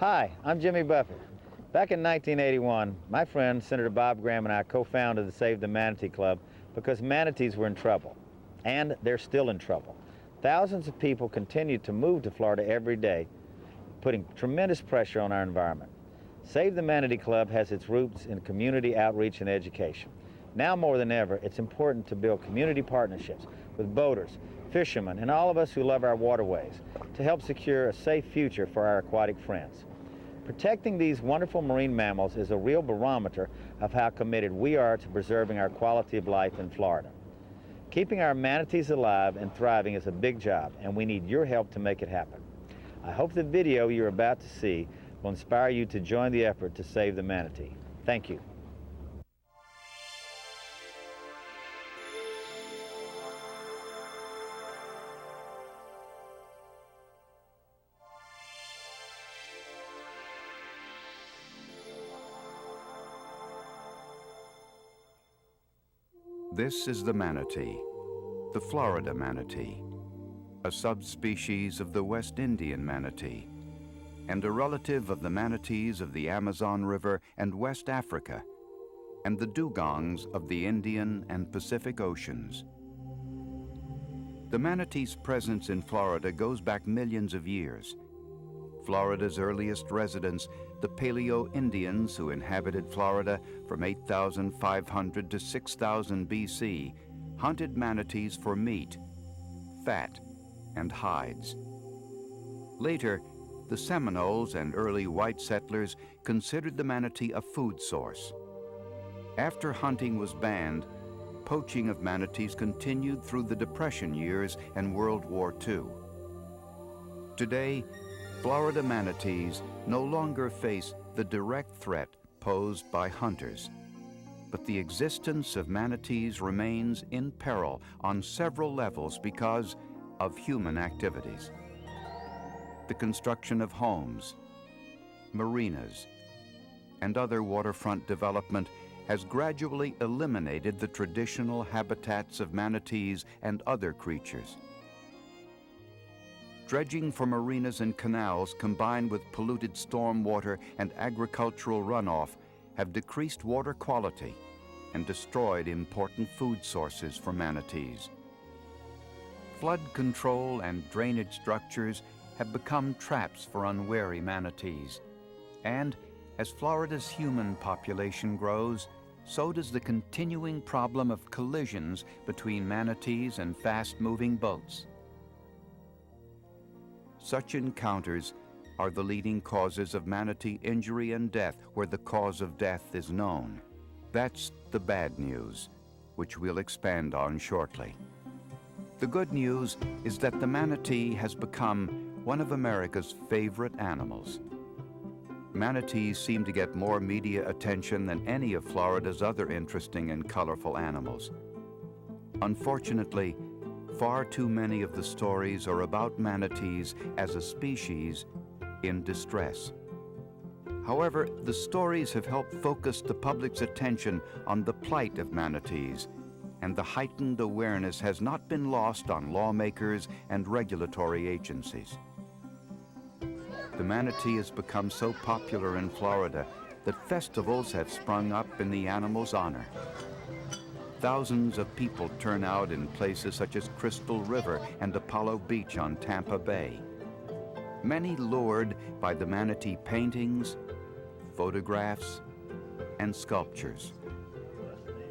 Hi, I'm Jimmy Buffett. Back in 1981, my friend Senator Bob Graham and I co-founded the Save the Manatee Club because manatees were in trouble, and they're still in trouble. Thousands of people continue to move to Florida every day, putting tremendous pressure on our environment. Save the Manatee Club has its roots in community outreach and education. Now more than ever, it's important to build community partnerships with boaters, fishermen, and all of us who love our waterways to help secure a safe future for our aquatic friends. Protecting these wonderful marine mammals is a real barometer of how committed we are to preserving our quality of life in Florida. Keeping our manatees alive and thriving is a big job, and we need your help to make it happen. I hope the video you're about to see will inspire you to join the effort to save the manatee. Thank you. This is the manatee, the Florida manatee, a subspecies of the West Indian manatee, and a relative of the manatees of the Amazon River and West Africa, and the dugongs of the Indian and Pacific Oceans. The manatee's presence in Florida goes back millions of years. Florida's earliest residents, the Paleo-Indians who inhabited Florida from 8,500 to 6,000 BC, hunted manatees for meat, fat, and hides. Later, the Seminoles and early white settlers considered the manatee a food source. After hunting was banned, poaching of manatees continued through the Depression years and World War II. Today, Florida manatees no longer face the direct threat posed by hunters, but the existence of manatees remains in peril on several levels because of human activities. The construction of homes, marinas, and other waterfront development has gradually eliminated the traditional habitats of manatees and other creatures. Dredging for marinas and canals combined with polluted storm water and agricultural runoff have decreased water quality and destroyed important food sources for manatees. Flood control and drainage structures have become traps for unwary manatees. And as Florida's human population grows, so does the continuing problem of collisions between manatees and fast-moving boats. Such encounters are the leading causes of manatee injury and death where the cause of death is known. That's the bad news, which we'll expand on shortly. The good news is that the manatee has become one of America's favorite animals. Manatees seem to get more media attention than any of Florida's other interesting and colorful animals. Unfortunately, far too many of the stories are about manatees as a species in distress. However, the stories have helped focus the public's attention on the plight of manatees, and the heightened awareness has not been lost on lawmakers and regulatory agencies. The manatee has become so popular in Florida that festivals have sprung up in the animal's honor. Thousands of people turn out in places such as Crystal River and Apollo Beach on Tampa Bay. Many lured by the manatee paintings, photographs, and sculptures.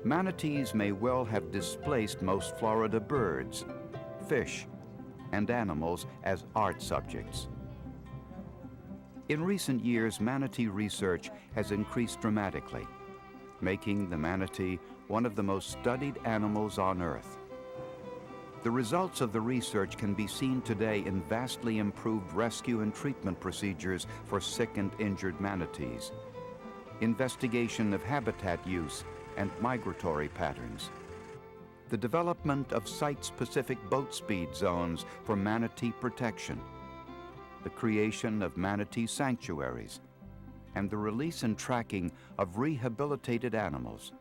Manatees may well have displaced most Florida birds, fish, and animals as art subjects. In recent years, manatee research has increased dramatically, making the manatee one of the most studied animals on Earth. The results of the research can be seen today in vastly improved rescue and treatment procedures for sick and injured manatees, investigation of habitat use and migratory patterns, the development of site-specific boat speed zones for manatee protection, the creation of manatee sanctuaries, and the release and tracking of rehabilitated animals.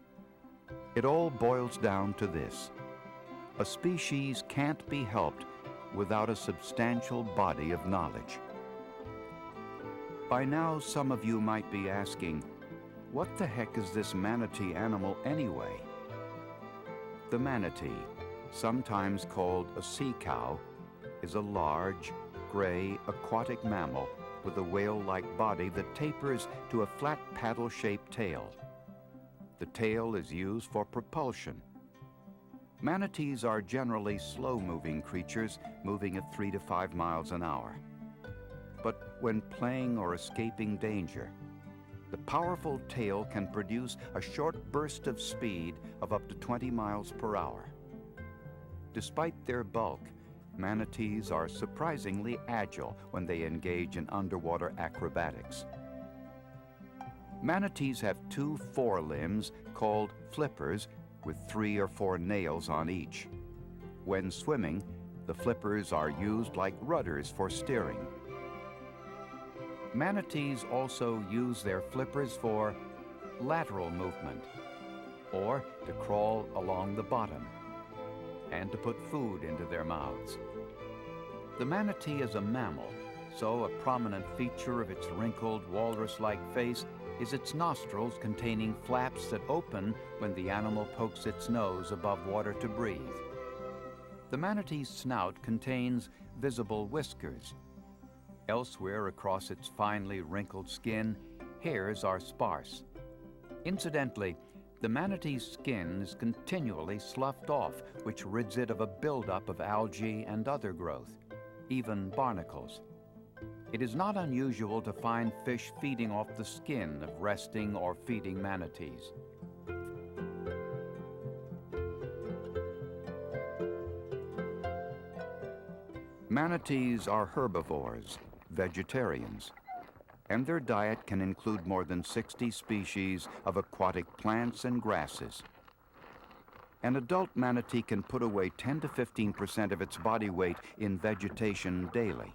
It all boils down to this: a species can't be helped without a substantial body of knowledge. By now, some of you might be asking, what the heck is this manatee animal anyway? The manatee, sometimes called a sea cow, is a large, gray, aquatic mammal with a whale-like body that tapers to a flat paddle-shaped tail. The tail is used for propulsion. Manatees are generally slow-moving creatures, moving at 3 to 5 miles an hour. But when playing or escaping danger, the powerful tail can produce a short burst of speed of up to 20 miles per hour. Despite their bulk, manatees are surprisingly agile when they engage in underwater acrobatics. Manatees have 2 forelimbs called flippers with 3 or 4 nails on each. When swimming, the flippers are used like rudders for steering. Manatees also use their flippers for lateral movement, or to crawl along the bottom, and to put food into their mouths. The manatee is a mammal, so a prominent feature of its wrinkled, walrus-like face is its nostrils containing flaps that open when the animal pokes its nose above water to breathe. The manatee's snout contains visible whiskers. Elsewhere across its finely wrinkled skin, hairs are sparse. Incidentally, the manatee's skin is continually sloughed off, which rids it of a buildup of algae and other growth, even barnacles. It is not unusual to find fish feeding off the skin of resting or feeding manatees. Manatees are herbivores, vegetarians, and their diet can include more than 60 species of aquatic plants and grasses. An adult manatee can put away 10 to 15% of its body weight in vegetation daily.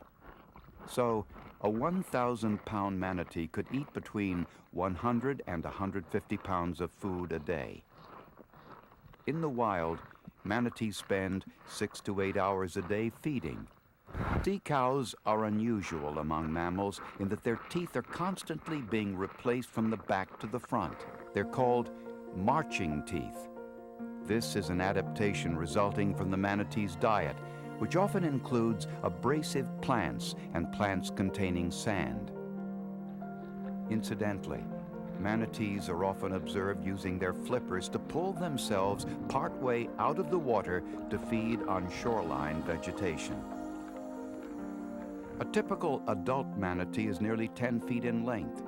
So, a 1,000-pound manatee could eat between 100 and 150 pounds of food a day. In the wild, manatees spend 6 to 8 hours a day feeding. Sea cows are unusual among mammals in that their teeth are constantly being replaced from the back to the front. They're called marching teeth. This is an adaptation resulting from the manatee's diet, which often includes abrasive plants and plants containing sand. Incidentally, manatees are often observed using their flippers to pull themselves partway out of the water to feed on shoreline vegetation. A typical adult manatee is nearly 10 feet in length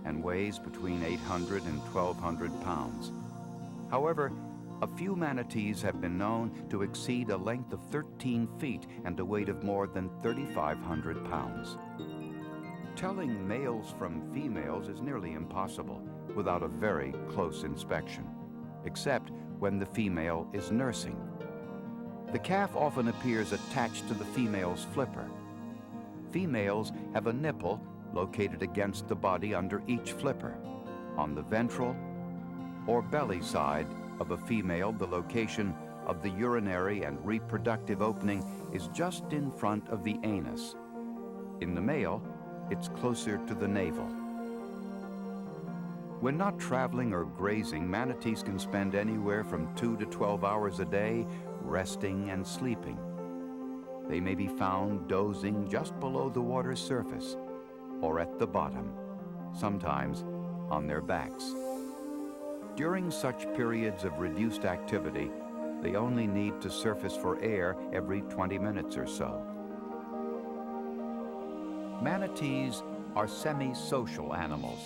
and weighs between 800 and 1,200 pounds. However, a few manatees have been known to exceed a length of 13 feet and a weight of more than 3,500 pounds. Telling males from females is nearly impossible without a very close inspection, except when the female is nursing. The calf often appears attached to the female's flipper. Females have a nipple located against the body under each flipper. On the ventral or belly side of a female, the location of the urinary and reproductive opening is just in front of the anus. In the male, it's closer to the navel. When not traveling or grazing, manatees can spend anywhere from 2 to 12 hours a day resting and sleeping. They may be found dozing just below the water's surface or at the bottom, sometimes on their backs. During such periods of reduced activity, they only need to surface for air every 20 minutes or so. Manatees are semi-social animals.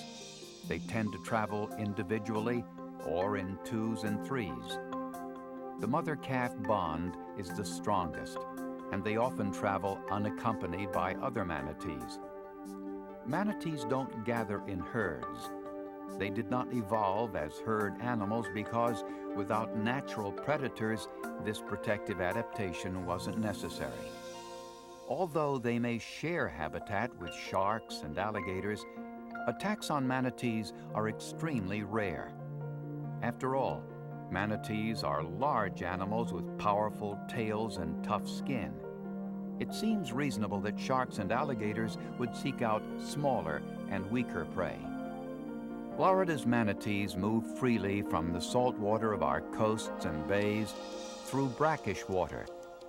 They tend to travel individually or in 2s and 3s. The mother-calf bond is the strongest, and they often travel unaccompanied by other manatees. Manatees don't gather in herds. They did not evolve as herd animals because without natural predators, this protective adaptation wasn't necessary. Although they may share habitat with sharks and alligators, attacks on manatees are extremely rare. After all, manatees are large animals with powerful tails and tough skin. It seems reasonable that sharks and alligators would seek out smaller, and weaker prey. Florida's manatees move freely from the salt water of our coasts and bays through brackish water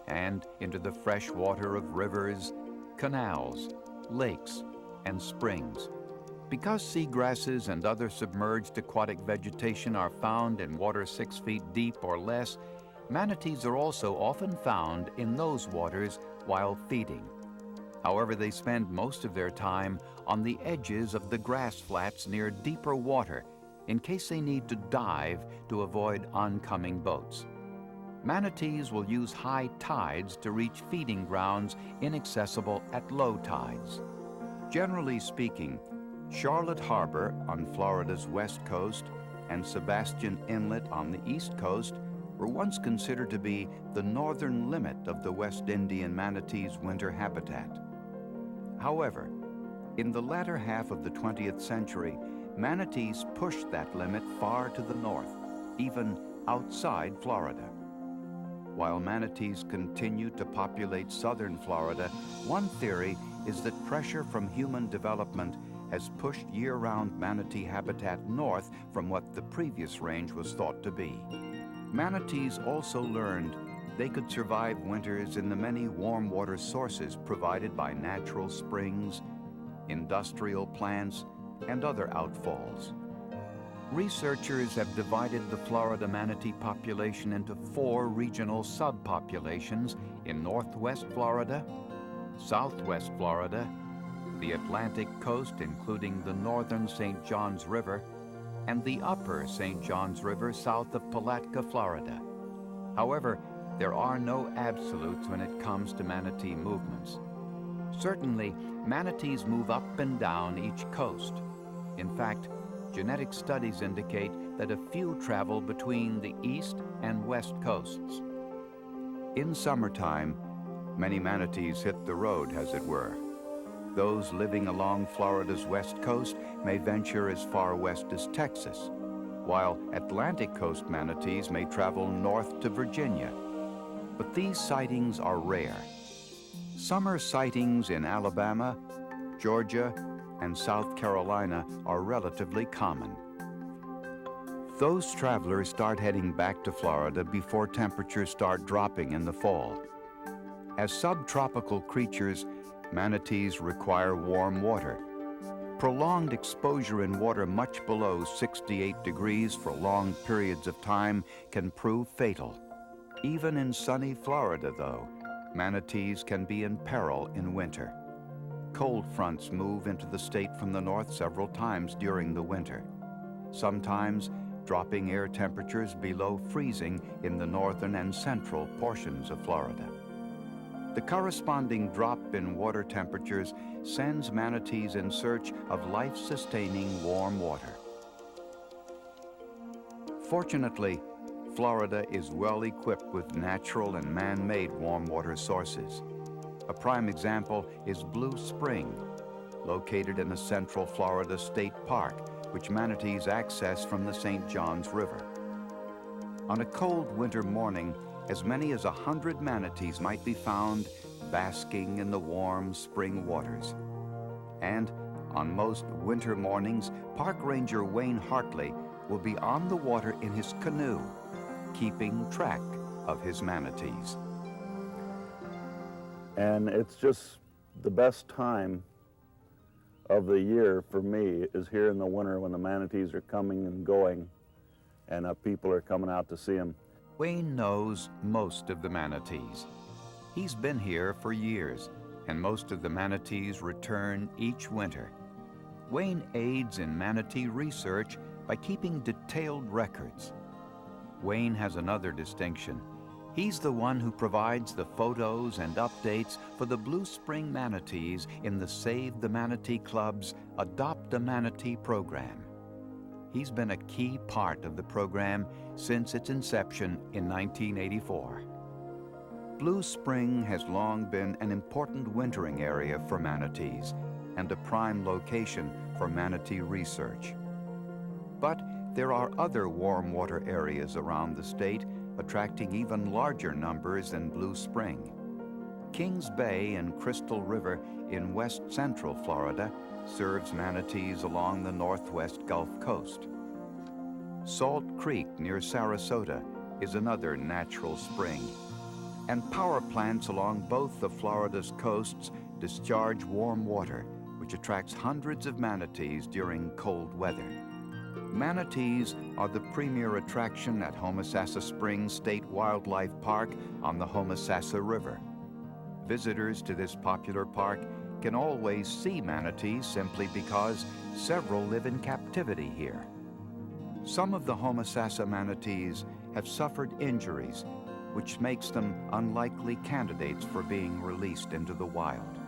and into the fresh water of rivers, canals, lakes, and springs. Because seagrasses and other submerged aquatic vegetation are found in water 6 feet deep or less, manatees are also often found in those waters while feeding. However, they spend most of their time on the edges of the grass flats near deeper water in case they need to dive to avoid oncoming boats. Manatees will use high tides to reach feeding grounds inaccessible at low tides. Generally speaking, Charlotte Harbor on Florida's west coast and Sebastian Inlet on the east coast were once considered to be the northern limit of the West Indian manatee's winter habitat. However, in the latter half of the 20th century, manatees pushed that limit far to the north, even outside Florida. While manatees continue to populate southern Florida, one theory is that pressure from human development has pushed year-round manatee habitat north from what the previous range was thought to be. Manatees also learned they could survive winters in the many warm water sources provided by natural springs, industrial plants, and other outfalls. Researchers have divided the Florida manatee population into 4 regional subpopulations in northwest Florida, southwest Florida, the Atlantic coast including the northern St. Johns River, and the upper St. Johns River south of Palatka, Florida. However, there are no absolutes when it comes to manatee movements. Certainly, manatees move up and down each coast. In fact, genetic studies indicate that a few travel between the east and west coasts. In summertime, many manatees hit the road, as it were. Those living along Florida's west coast may venture as far west as Texas, while Atlantic coast manatees may travel north to Virginia. But these sightings are rare. Summer sightings in Alabama, Georgia, and South Carolina are relatively common. Those travelers start heading back to Florida before temperatures start dropping in the fall. As subtropical creatures, manatees require warm water. Prolonged exposure in water much below 68 degrees for long periods of time can prove fatal. Even in sunny Florida, though, manatees can be in peril in winter. Cold fronts move into the state from the north several times during the winter, sometimes dropping air temperatures below freezing in the northern and central portions of Florida. The corresponding drop in water temperatures sends manatees in search of life-sustaining warm water. Fortunately, Florida is well equipped with natural and man-made warm water sources. A prime example is Blue Spring, located in the Central Florida State Park, which manatees access from the St. Johns River. On a cold winter morning, as many as 100 manatees might be found basking in the warm spring waters. And on most winter mornings, Park Ranger Wayne Hartley will be on the water in his canoe, keeping track of his manatees. And it's just the best time of the year for me is here in the winter when the manatees are coming and going and people are coming out to see them. Wayne knows most of the manatees. He's been here for years, and most of the manatees return each winter. Wayne aids in manatee research by keeping detailed records. Wayne has another distinction. He's the one who provides the photos and updates for the Blue Spring manatees in the Save the Manatee Club's Adopt a Manatee program. He's been a key part of the program since its inception in 1984. Blue Spring has long been an important wintering area for manatees and a prime location for manatee research. But there are other warm water areas around the state attracting even larger numbers than Blue Spring. Kings Bay and Crystal River in west central Florida serves manatees along the northwest Gulf Coast. Salt Creek near Sarasota is another natural spring, and power plants along both of Florida's coasts discharge warm water, which attracts hundreds of manatees during cold weather. Manatees are the premier attraction at Homosassa Springs State Wildlife Park on the Homosassa River. Visitors to this popular park can always see manatees simply because several live in captivity here. Some of the Homosassa manatees have suffered injuries, which makes them unlikely candidates for being released into the wild.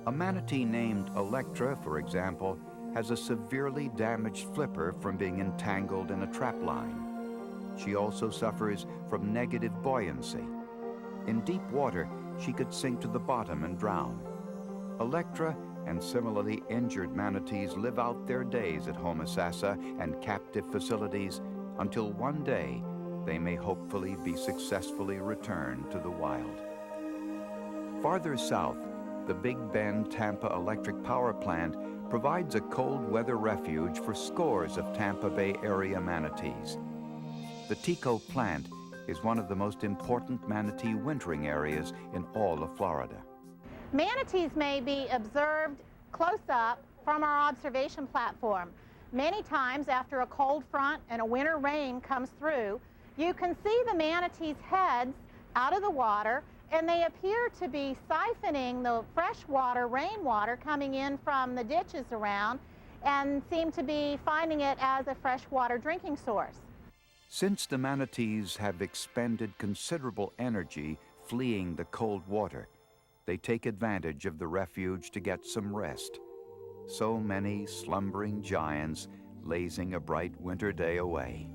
A manatee named Electra, for example, has a severely damaged flipper from being entangled in a trap line. She also suffers from negative buoyancy. In deep water, she could sink to the bottom and drown. Electra and similarly injured manatees live out their days at Homosassa and captive facilities until one day they may hopefully be successfully returned to the wild. Farther south, the Big Bend Tampa Electric Power Plant provides a cold weather refuge for scores of Tampa Bay area manatees. The Tico plant is one of the most important manatee wintering areas in all of Florida. Manatees may be observed close up from our observation platform. Many times after a cold front and a winter rain comes through, you can see the manatees' heads out of the water, and they appear to be siphoning the freshwater rainwater coming in from the ditches around and seem to be finding it as a freshwater drinking source. Since the manatees have expended considerable energy fleeing the cold water, they take advantage of the refuge to get some rest. So many slumbering giants lazing a bright winter day away.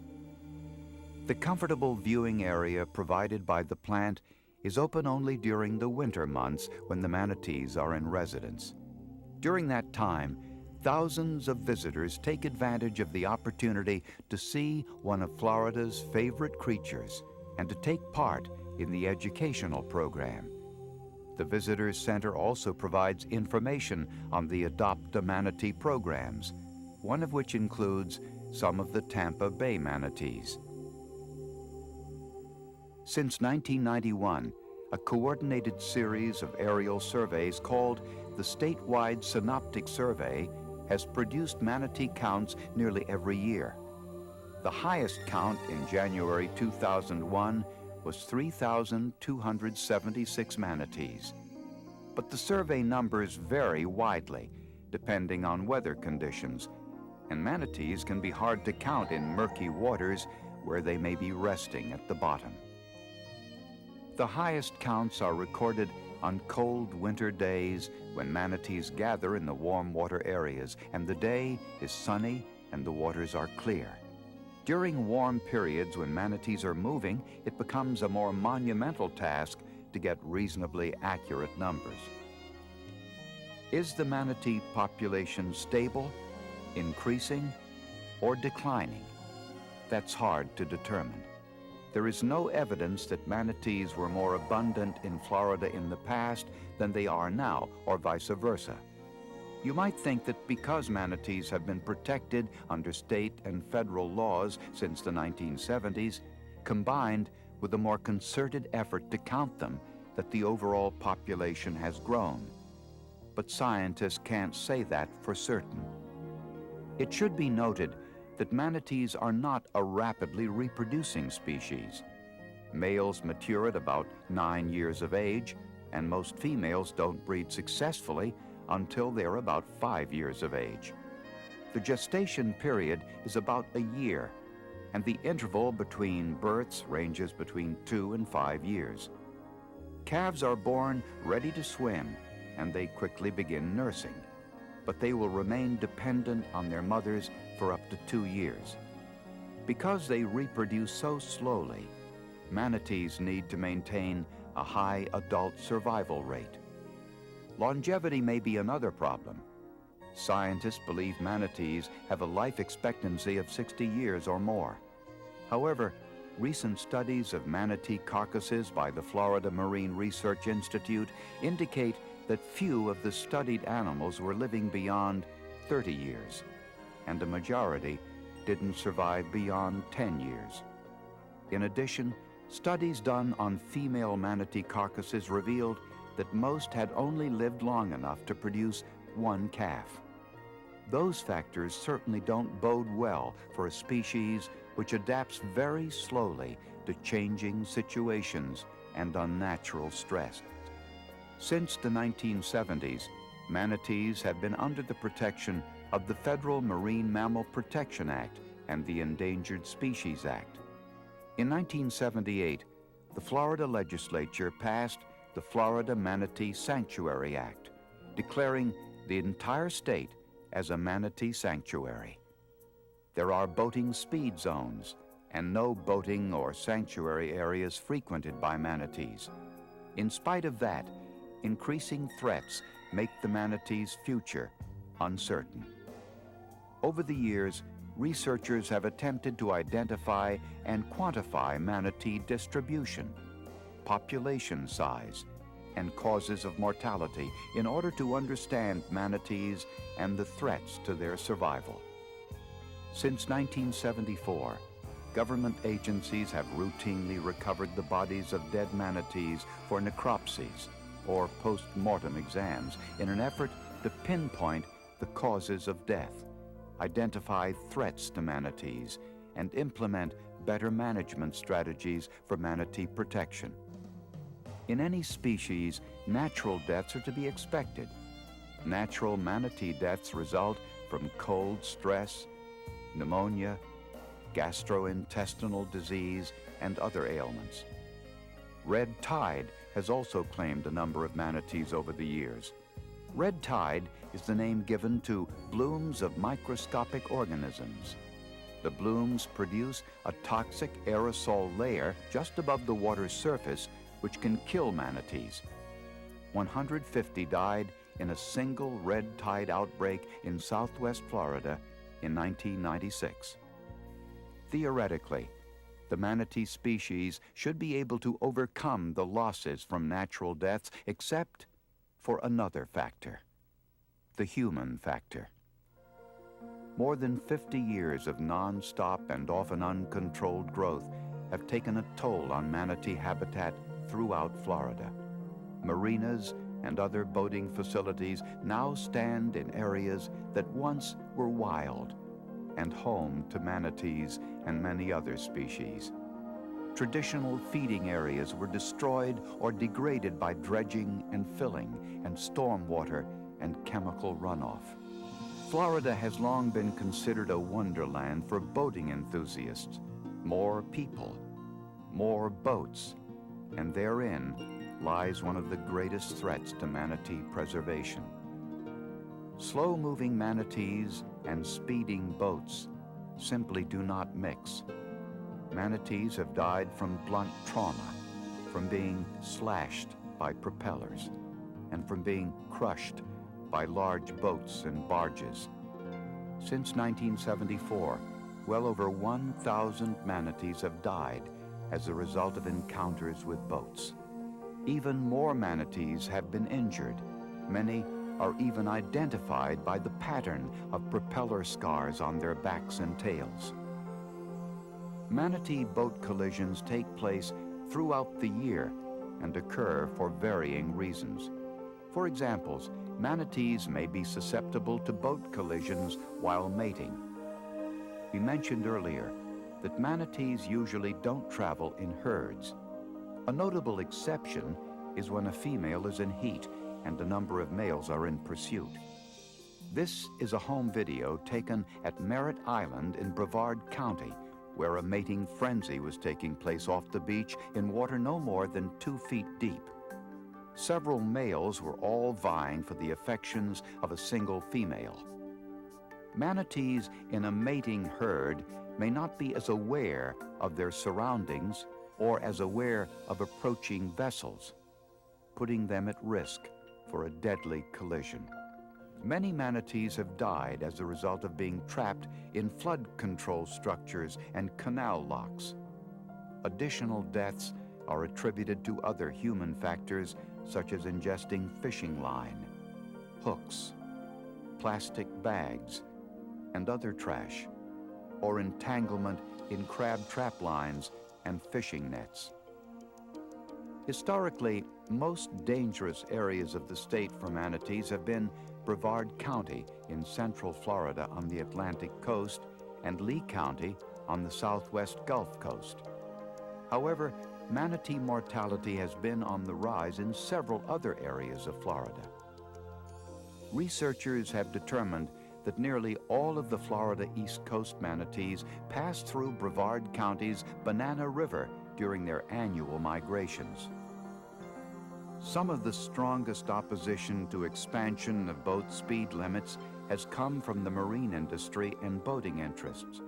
The comfortable viewing area provided by the plant is open only during the winter months when the manatees are in residence. During that time, thousands of visitors take advantage of the opportunity to see one of Florida's favorite creatures and to take part in the educational program. The Visitors Center also provides information on the Adopt a Manatee programs, one of which includes some of the Tampa Bay manatees. Since 1991, a coordinated series of aerial surveys called the Statewide Synoptic Survey has produced manatee counts nearly every year. The highest count in January 2001 was 3,276 manatees. But the survey numbers vary widely, depending on weather conditions, and manatees can be hard to count in murky waters where they may be resting at the bottom. The highest counts are recorded on cold winter days when manatees gather in the warm water areas and the day is sunny and the waters are clear. During warm periods when manatees are moving, it becomes a more monumental task to get reasonably accurate numbers. Is the manatee population stable, increasing, or declining? That's hard to determine. There is no evidence that manatees were more abundant in Florida in the past than they are now, or vice versa. You might think that because manatees have been protected under state and federal laws since the 1970s, combined with a more concerted effort to count them, that the overall population has grown. But scientists can't say that for certain. It should be noted that manatees are not a rapidly reproducing species. Males mature at about 9 years of age, and most females don't breed successfully until they're about 5 years of age. The gestation period is about a year, and the interval between births ranges between 2 and 5 years. Calves are born ready to swim, and they quickly begin nursing, but they will remain dependent on their mothers for up to 2 years. Because they reproduce so slowly, manatees need to maintain a high adult survival rate. Longevity may be another problem. Scientists believe manatees have a life expectancy of 60 years or more. However, Recent studies of manatee carcasses by the Florida Marine Research Institute indicate that few of the studied animals were living beyond 30 years, and a majority didn't survive beyond 10 years. In addition, studies done on female manatee carcasses revealed that most had only lived long enough to produce one calf. Those factors certainly don't bode well for a species which adapts very slowly to changing situations and unnatural stress. Since the 1970s, manatees have been under the protection of the Federal Marine Mammal Protection Act and the Endangered Species Act. In 1978, the Florida legislature passed the Florida Manatee Sanctuary Act, declaring the entire state as a manatee sanctuary. There are boating speed zones and no boating or sanctuary areas frequented by manatees. In spite of that, increasing threats make the manatee's future uncertain. Over the years, researchers have attempted to identify and quantify manatee distribution, population size, and causes of mortality in order to understand manatees and the threats to their survival. Since 1974, government agencies have routinely recovered the bodies of dead manatees for necropsies or post-mortem exams in an effort to pinpoint the causes of death, identify threats to manatees, and implement better management strategies for manatee protection. In any species, natural deaths are to be expected. Natural manatee deaths result from cold stress, pneumonia, gastrointestinal disease, and other ailments. Red tide has also claimed a number of manatees over the years. Red tide is the name given to blooms of microscopic organisms. The blooms produce a toxic aerosol layer just above the water's surface, which can kill manatees. 150 died in a single red tide outbreak in southwest Florida in 1996. Theoretically, the manatee species should be able to overcome the losses from natural deaths except for another factor, the human factor. More than 50 years of non-stop and often uncontrolled growth have taken a toll on manatee habitat throughout Florida. Marinas and other boating facilities now stand in areas that once were wild and home to manatees and many other species. Traditional feeding areas were destroyed or degraded by dredging and filling and stormwater and chemical runoff. Florida has long been considered a wonderland for boating enthusiasts. More people, more boats, and therein lies one of the greatest threats to manatee preservation. Slow-moving manatees and speeding boats simply do not mix. Manatees have died from blunt trauma, from being slashed by propellers, and from being crushed by large boats and barges. Since 1974, well over 1,000 manatees have died as a result of encounters with boats. Even more manatees have been injured. Many are even identified by the pattern of propeller scars on their backs and tails. Manatee boat collisions take place throughout the year and occur for varying reasons. For example, manatees may be susceptible to boat collisions while mating. We mentioned earlier that manatees usually don't travel in herds. A notable exception is when a female is in heat and a number of males are in pursuit. This is a home video taken at Merritt Island in Brevard County, where a mating frenzy was taking place off the beach in water no more than 2 feet deep. Several males were all vying for the affections of a single female. Manatees in a mating herd may not be as aware of their surroundings or as aware of approaching vessels, putting them at risk for a deadly collision. Many manatees have died as a result of being trapped in flood control structures and canal locks. Additional deaths are attributed to other human factors such as ingesting fishing line, hooks, plastic bags, and other trash, or entanglement in crab trap lines and fishing nets. Historically, most dangerous areas of the state for manatees have been Brevard County in central Florida on the Atlantic coast and Lee County on the southwest Gulf Coast. However, manatee mortality has been on the rise in several other areas of Florida. Researchers have determined that nearly all of the Florida East Coast manatees pass through Brevard County's Banana River during their annual migrations. Some of the strongest opposition to expansion of boat speed limits has come from the marine industry and boating interests.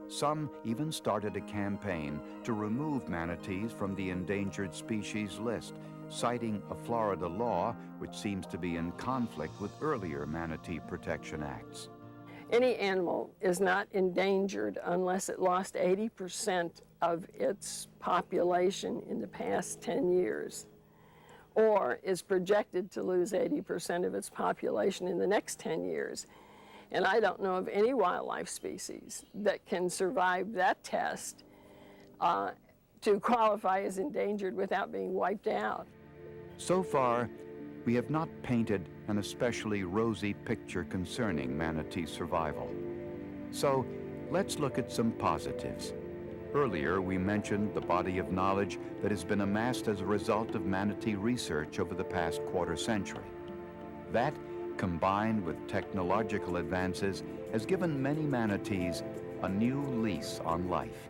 Some even started a campaign to remove manatees from the endangered species list, citing a Florida law which seems to be in conflict with earlier manatee protection acts. Any animal is not endangered unless it lost 80% of its population in the past 10 years, or is projected to lose 80% of its population in the next 10 years. And I don't know of any wildlife species that can survive that test to qualify as endangered without being wiped out. So far, we have not painted an especially rosy picture concerning manatee survival. So let's look at some positives. Earlier, we mentioned the body of knowledge that has been amassed as a result of manatee research over the past quarter century. That, combined with technological advances, has given many manatees a new lease on life.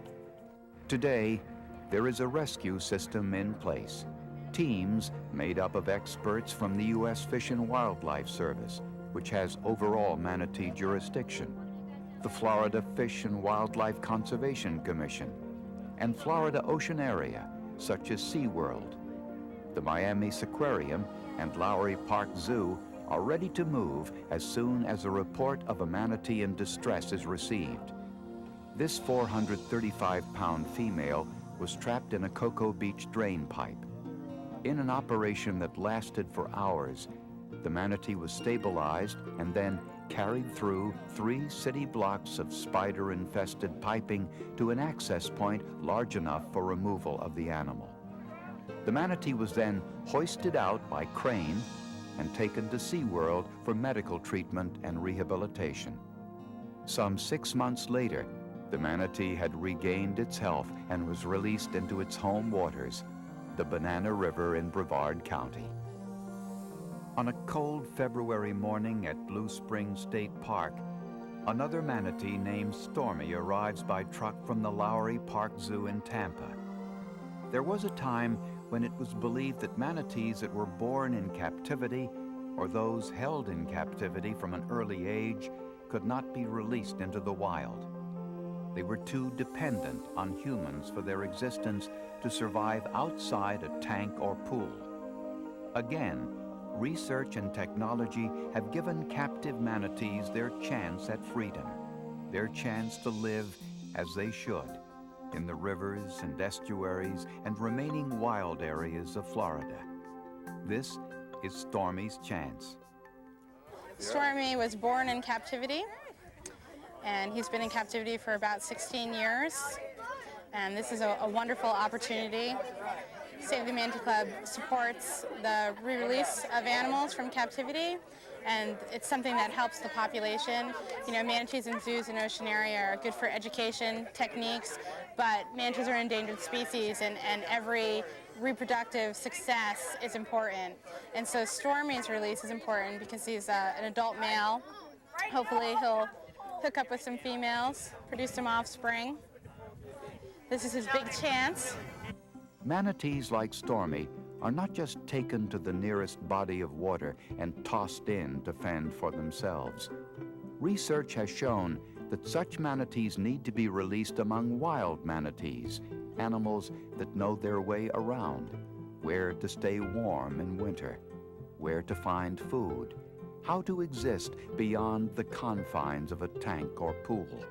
Today, there is a rescue system in place. Teams made up of experts from the U.S. Fish and Wildlife Service, which has overall manatee jurisdiction, the Florida Fish and Wildlife Conservation Commission, and Florida Ocean Area, such as SeaWorld. The Miami Seaquarium and Lowry Park Zoo are ready to move as soon as a report of a manatee in distress is received. This 435-pound female was trapped in a Cocoa Beach drain pipe. In an operation that lasted for hours, the manatee was stabilized and then carried through 3 city blocks of spider-infested piping to an access point large enough for removal of the animal. The manatee was then hoisted out by crane and taken to SeaWorld for medical treatment and rehabilitation. Some 6 months later, the manatee had regained its health and was released into its home waters, the Banana River in Brevard County. On a cold February morning at Blue Spring State Park, another manatee named Stormy arrives by truck from the Lowry Park Zoo in Tampa. There was a time when it was believed that manatees that were born in captivity or those held in captivity from an early age could not be released into the wild. They were too dependent on humans for their existence to survive outside a tank or pool. Again, research and technology have given captive manatees their chance at freedom, their chance to live as they should in the rivers and estuaries and remaining wild areas of Florida. This is Stormy's chance. Stormy was born in captivity, and he's been in captivity for about 16 years. And this is a wonderful opportunity. Save the Manatee Club supports the re-release of animals from captivity, and it's something that helps the population. You know, manatees in zoos and ocean area are good for education techniques, but manatees are an endangered species, and every reproductive success is important. And so Stormy's release is important because he's an adult male. Hopefully he'll hook up with some females, produce some offspring. This is his big chance. Manatees like Stormy are not just taken to the nearest body of water and tossed in to fend for themselves. Research has shown that such manatees need to be released among wild manatees, animals that know their way around, where to stay warm in winter, where to find food, how to exist beyond the confines of a tank or pool.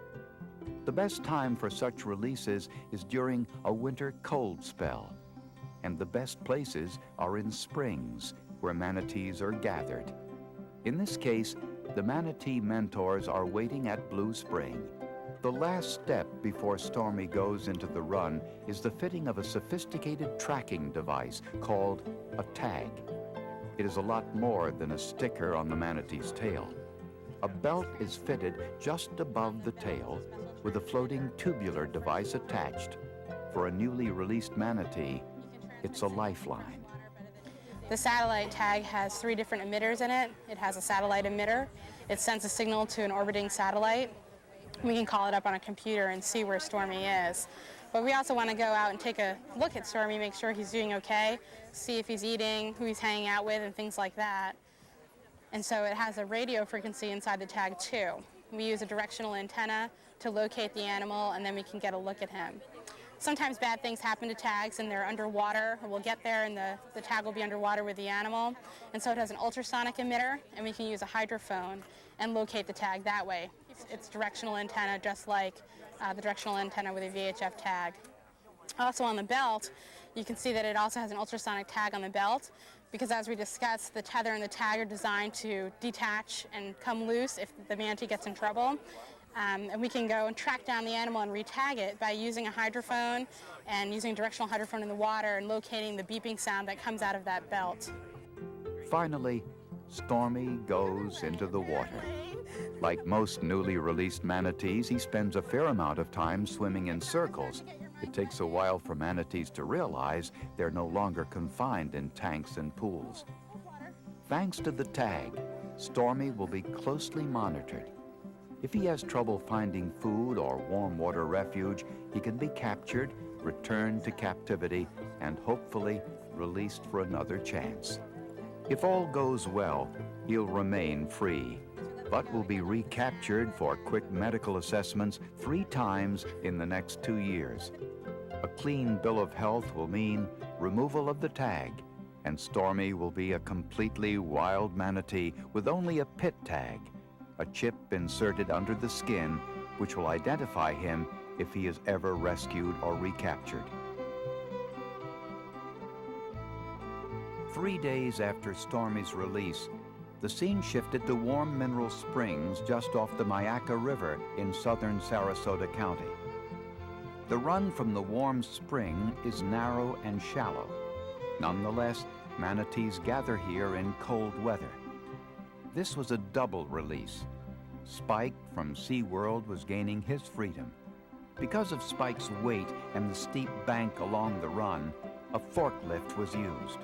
The best time for such releases is during a winter cold spell, and the best places are in springs where manatees are gathered. In this case, the manatee mentors are waiting at Blue Spring. The last step before Stormy goes into the run is the fitting of a sophisticated tracking device called a tag. It is a lot more than a sticker on the manatee's tail. A belt is fitted just above the tail with a floating tubular device attached. For a newly released manatee, it's a lifeline. The satellite tag has 3 different emitters in it. It has a satellite emitter. It sends a signal to an orbiting satellite. We can call it up on a computer and see where Stormy is. But we also want to go out and take a look at Stormy, make sure he's doing okay, see if he's eating, who he's hanging out with, and things like that. And so it has a radio frequency inside the tag too. We use a directional antenna to locate the animal, and then we can get a look at him. Sometimes bad things happen to tags and they're underwater, or we'll get there and the tag will be underwater with the animal. And so it has an ultrasonic emitter, and we can use a hydrophone and locate the tag that way. It's directional antenna, just like the directional antenna with a VHF tag. Also on the belt, you can see that it also has an ultrasonic tag on the belt, because as we discussed, the tether and the tag are designed to detach and come loose if the manatee gets in trouble. And we can go and track down the animal and re-tag it by using a hydrophone and using a directional hydrophone in the water and locating the beeping sound that comes out of that belt. Finally, Stormy goes into the water. Like most newly released manatees, he spends a fair amount of time swimming in circles. It takes a while for manatees to realize they're no longer confined in tanks and pools. Thanks to the tag, Stormy will be closely monitored. If he has trouble finding food or warm water refuge, he can be captured, returned to captivity, and hopefully released for another chance. If all goes well, he'll remain free, but will be recaptured for quick medical assessments 3 times in the next 2 years. A clean bill of health will mean removal of the tag, and Stormy will be a completely wild manatee with only a pit tag, a chip inserted under the skin which will identify him if he is ever rescued or recaptured. 3 days after Stormy's release, the scene shifted to warm mineral springs just off the Myakka River in southern Sarasota County. The run from the warm spring is narrow and shallow. Nonetheless, manatees gather here in cold weather. This was a double release. Spike from SeaWorld was gaining his freedom. Because of Spike's weight and the steep bank along the run, a forklift was used.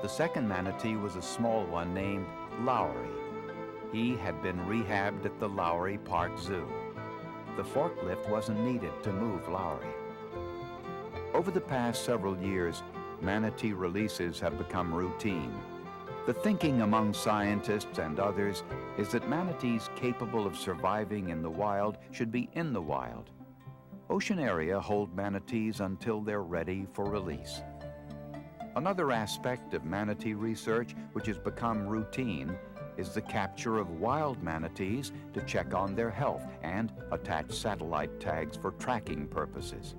The second manatee was a small one named Lowry. He had been rehabbed at the Lowry Park Zoo. The forklift wasn't needed to move Lowry. Over the past several years, manatee releases have become routine. The thinking among scientists and others is that manatees capable of surviving in the wild should be in the wild. Ocean area hold manatees until they're ready for release. Another aspect of manatee research which has become routine is the capture of wild manatees to check on their health and attach satellite tags for tracking purposes.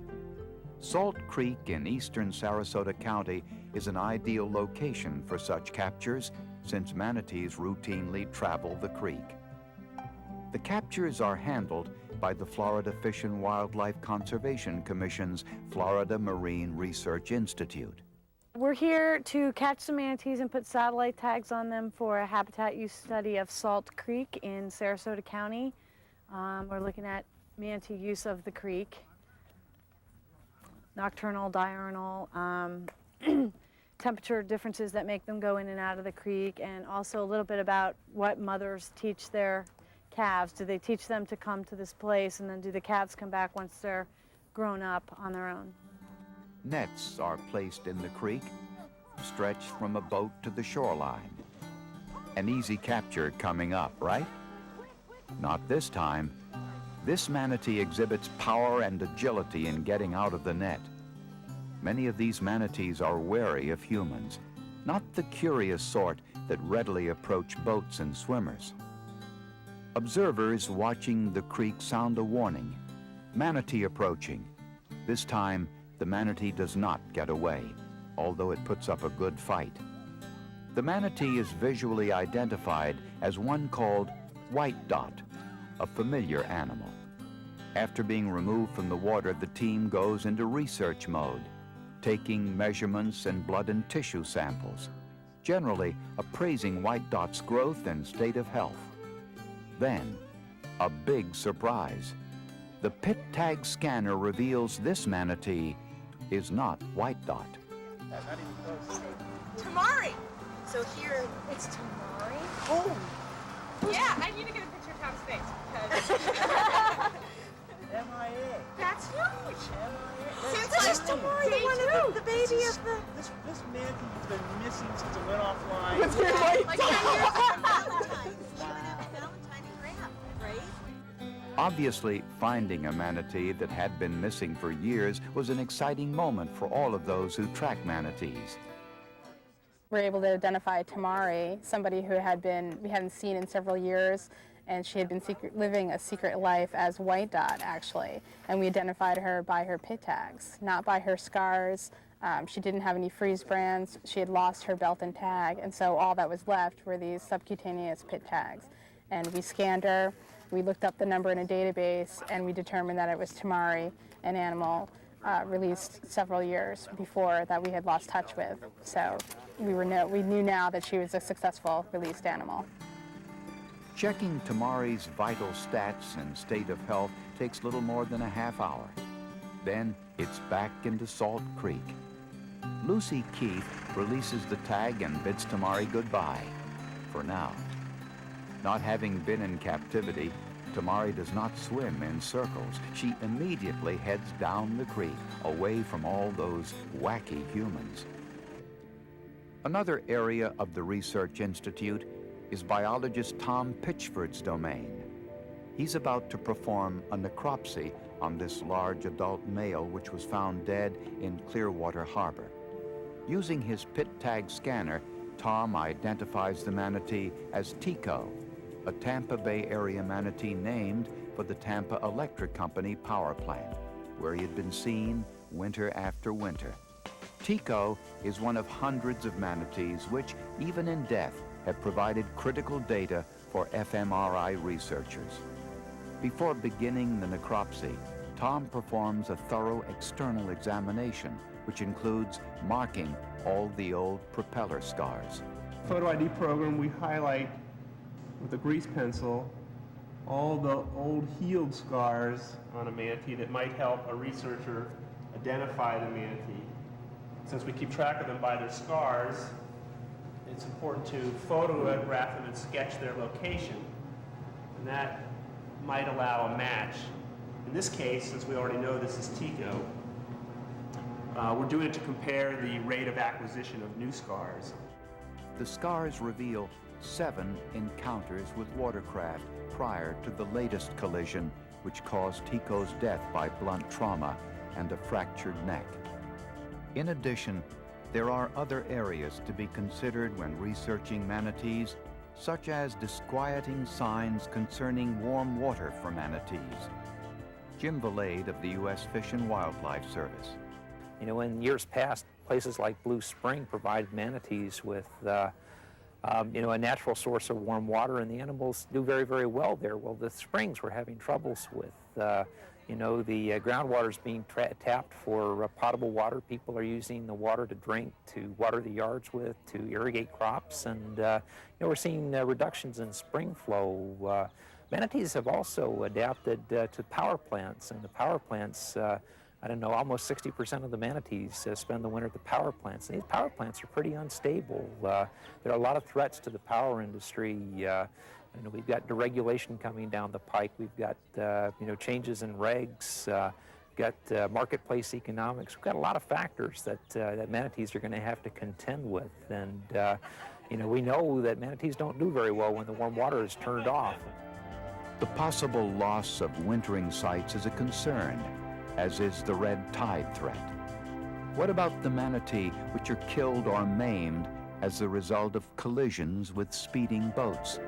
Salt Creek in eastern Sarasota County is an ideal location for such captures since manatees routinely travel the creek. The captures are handled by the Florida Fish and Wildlife Conservation Commission's Florida Marine Research Institute. We're here to catch some manatees and put satellite tags on them for a habitat use study of Salt Creek in Sarasota County. We're looking at manatee use of the creek, nocturnal, diurnal, temperature differences that make them go in and out of the creek, and also a little bit about what mothers teach their calves. Do they teach them to come to this place, and then do the calves come back once they're grown up on their own? Nets are placed in the creek, stretched from a boat to the shoreline. An easy capture coming up, right? Not this time. This manatee exhibits power and agility in getting out of the net. Many of these manatees are wary of humans, not the curious sort that readily approach boats and swimmers. Observers watching the creek sound a warning. Manatee approaching. This time, the manatee does not get away, although it puts up a good fight. The manatee is visually identified as one called White Dot, a familiar animal. After being removed from the water, the team goes into research mode, taking measurements and blood and tissue samples, generally appraising White Dot's growth and state of health. Then, a big surprise. The pit tag scanner reveals this manatee is not White Dot. Tamari! So here, it's Tamari? Oh! Yeah, I need to get a picture of Tom's face because... MIA. That's huge! MIA. Since this is Tamari, the one of the baby of the... This manatee's been missing since it went offline. With your White Dot! Like 10 years from Valentine's. She would have a Valentine and Graham, right? Obviously, finding a manatee that had been missing for years was an exciting moment for all of those who track manatees. We were able to identify Tamari, somebody who we hadn't seen in several years, and she had been living a secret life as White Dot, actually. And we identified her by her pit tags, not by her scars. She didn't have any freeze brands. She had lost her belt and tag, and so all that was left were these subcutaneous pit tags. And we scanned her, we looked up the number in a database, and we determined that it was Tamari, an animal released several years before that we had lost touch with. So we knew now that she was a successful released animal. Checking Tamari's vital stats and state of health takes little more than a half hour. Then it's back into Salt Creek. Lucy Keith releases the tag and bids Tamari goodbye, for now. Not having been in captivity, Tamari does not swim in circles. She immediately heads down the creek, away from all those wacky humans. Another area of the Research Institute is biologist Tom Pitchford's domain. He's about to perform a necropsy on this large adult male which was found dead in Clearwater Harbor. Using his pit tag scanner, Tom identifies the manatee as Tico, a Tampa Bay area manatee named for the Tampa Electric Company power plant, where he had been seen winter after winter. Tico is one of hundreds of manatees which, even in death, have provided critical data for fMRI researchers. Before beginning the necropsy, Tom performs a thorough external examination, which includes marking all the old propeller scars. Photo ID program, we highlight with a grease pencil all the old healed scars on a manatee that might help a researcher identify the manatee. Since we keep track of them by their scars, it's important to photograph them and sketch their location, and that might allow a match. In this case, since we already know this is Tico, we're doing it to compare the rate of acquisition of new scars. The scars reveal 7 encounters with watercraft prior to the latest collision, which caused Tico's death by blunt trauma and a fractured neck. In addition, there are other areas to be considered when researching manatees, such as disquieting signs concerning warm water for manatees. Jim Valade of the U.S. Fish and Wildlife Service. You know, in years past, places like Blue Spring provided manatees with a natural source of warm water, and the animals do very, very well there. Well, the springs were having troubles with, the groundwater is being tapped for potable water. People are using the water to drink, to water the yards with, to irrigate crops, and we're seeing reductions in spring flow. Manatees have also adapted to power plants, and the power plants, almost 60% of the manatees spend the winter at the power plants. And these power plants are pretty unstable. There are a lot of threats to the power industry. We've got deregulation coming down the pike. We've got changes in regs. We've got marketplace economics. We've got a lot of factors that manatees are going to have to contend with. And we know that manatees don't do very well when the warm water is turned off. The possible loss of wintering sites is a concern, as is the red tide threat. What about the manatee which are killed or maimed as a result of collisions with speeding boats?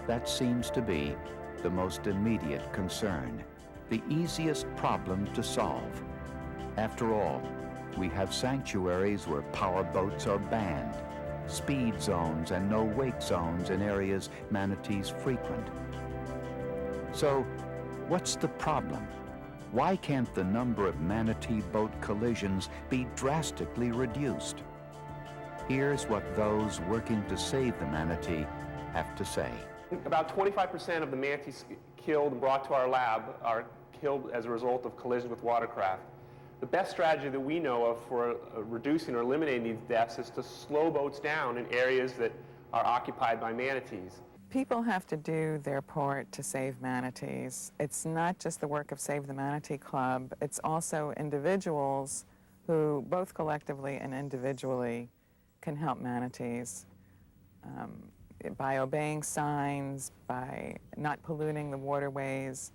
That seems to be the most immediate concern. the easiest problem to solve. After all, we have sanctuaries where power boats are banned, speed zones and no wake zones in areas manatees frequent. So, what's the problem? Why can't the number of manatee boat collisions be drastically reduced? Here's what those working to save the manatee have to say. About 25% of the manatees killed and brought to our lab are killed as a result of collisions with watercraft. The best strategy that we know of for reducing or eliminating these deaths is to slow boats down in areas that are occupied by manatees. People have to do their part to save manatees. It's not just the work of Save the Manatee Club, it's also individuals who, both collectively and individually, can help manatees by obeying signs, by not polluting the waterways.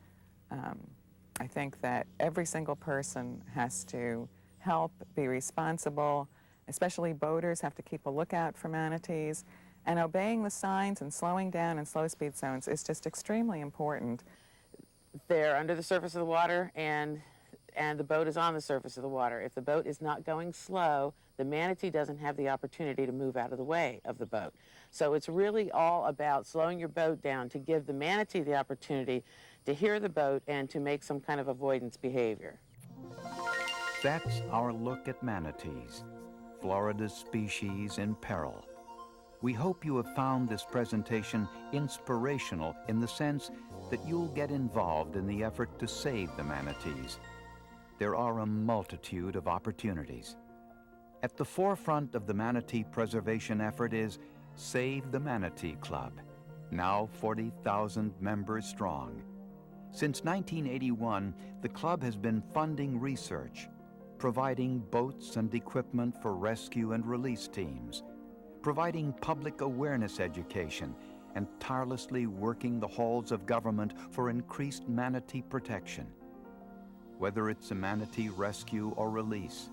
I think that every single person has to help, be responsible, especially boaters have to keep a lookout for manatees, and obeying the signs and slowing down in slow speed zones is just extremely important. They're under the surface of the water and the boat is on the surface of the water. If the boat is not going slow, the manatee doesn't have the opportunity to move out of the way of the boat. So it's really all about slowing your boat down to give the manatee the opportunity to hear the boat and to make some kind of avoidance behavior. That's our look at manatees, Florida's species in peril. We hope you have found this presentation inspirational in the sense that you'll get involved in the effort to save the manatees. There are a multitude of opportunities. At the forefront of the manatee preservation effort is Save the Manatee Club, now 40,000 members strong. Since 1981, the club has been funding research, providing boats and equipment for rescue and release teams, providing public awareness education, and tirelessly working the halls of government for increased manatee protection. Whether it's a manatee rescue or release,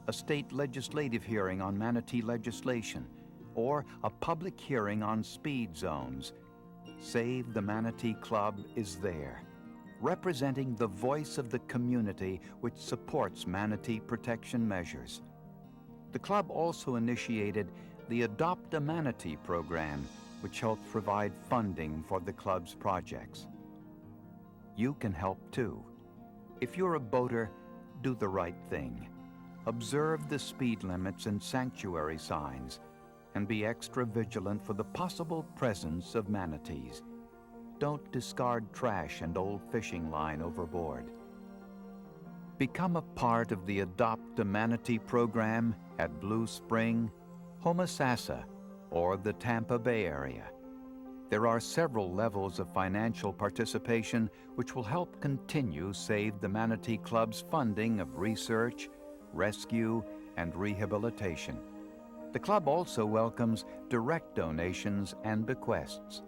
a state legislative hearing on manatee legislation, or a public hearing on speed zones, Save the Manatee Club is there, representing the voice of the community which supports manatee protection measures. The club also initiated the Adopt a Manatee program, which helps provide funding for the club's projects. You can help too. If you're a boater, do the right thing. Observe the speed limits and sanctuary signs, and be extra vigilant for the possible presence of manatees. Don't discard trash and old fishing line overboard. Become a part of the Adopt a Manatee program at Blue Spring, Homosassa, or the Tampa Bay area. There are several levels of financial participation which will help continue Save the Manatee Club's funding of research, rescue, and rehabilitation. The club also welcomes direct donations and bequests.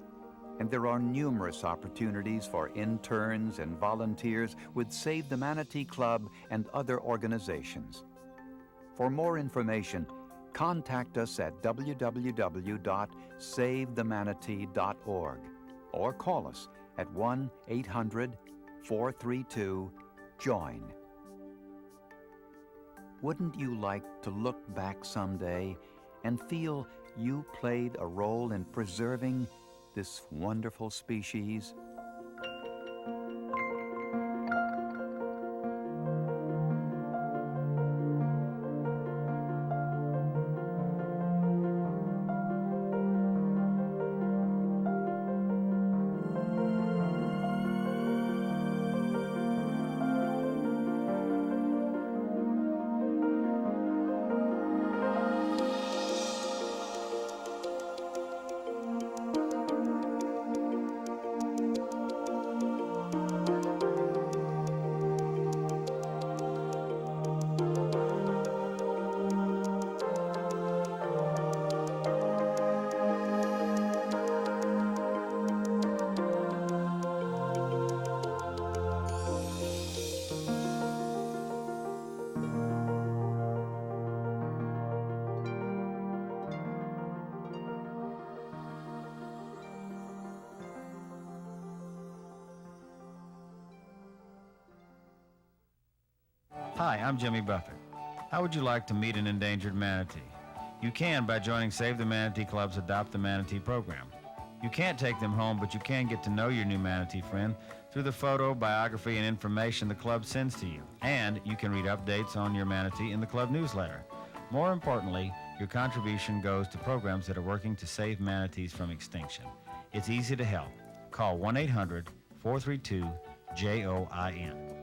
And there are numerous opportunities for interns and volunteers with Save the Manatee Club and other organizations. For more information, contact us at www.savethemanatee.org or call us at 1-800-432-JOIN. Wouldn't you like to look back someday and feel you played a role in preserving this wonderful species? Hi, I'm Jimmy Buffett. How would you like to meet an endangered manatee? You can by joining Save the Manatee Club's Adopt the Manatee program. You can't take them home, but you can get to know your new manatee friend through the photo, biography, and information the club sends to you. And you can read updates on your manatee in the club newsletter. More importantly, your contribution goes to programs that are working to save manatees from extinction. It's easy to help. Call 1-800-432-JOIN.